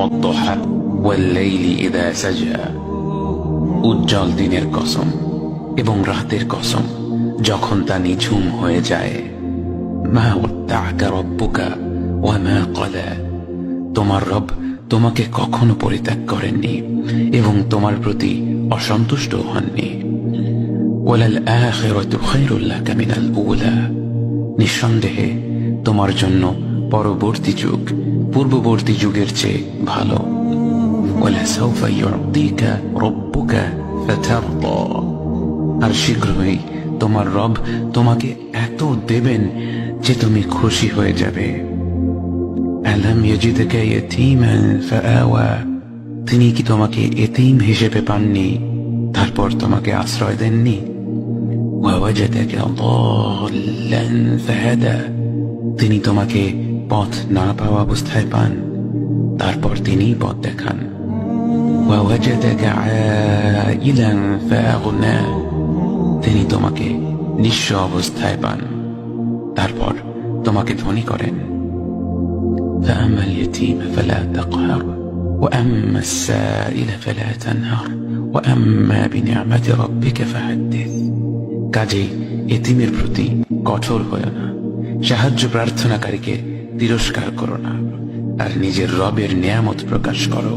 والضحى والليل إذا سجى উজ্জ্বল দিনের কসম এবং রাতের কসম যখন তা নিঝুম হয়ে যায়। মা ওয়াদ্দাআকা রাব্বুকা ওয়া মা ক্বালা, তোমার রব তোমাকে কখনো পরিত্যাগ করেননি এবং তোমার প্রতি অসন্তুষ্ট হননি। ওয়ালাল আখিরাতু খায়রুল লাকা মিনাল উলা, নিঃসন্দেহে তোমার জন্য পরবর্তী যুগ পূর্ববর্তী যুগের চেয়ে ভালো। ওয়ালাসাউফা ইউতিকা রাব্বুকা ফাতারদা, আর শীঘ্রই তোমার রব তোমাকে এত দেবেন যে তুমি খুশি হয়ে যাবে। আলাম ইয়াজিদকা ইয়াতীমান ফাআওয়া, তিনি কি তোমাকে এতিম হিসেবে পাননি তারপর তোমাকে আশ্রয় দেননি? ওয়াওয়াজাদাকা দাল্লান ফাহাদা, তিনি তোমাকে পথ না পাওয়া অবস্থায় পান তারপর তিনি পথ দেখান। ওয়াওয়াজাদাকা আইলান ফাআগনা, তিনি তোমাকে নিঃস্ব অবস্থায় পান তারপর তোমাকে ধনী করেন। فأما اليتيم فلا تقهر وأما السائل فلا تنهر وأما بنعمة ربك فحدث, কাজেই এতিমের প্রতি কঠোর হয়ো না, সাহায্য প্রার্থনাকারীকে তিরস্কার করো না, আর নিজের রবের নিয়ামত প্রকাশ করো।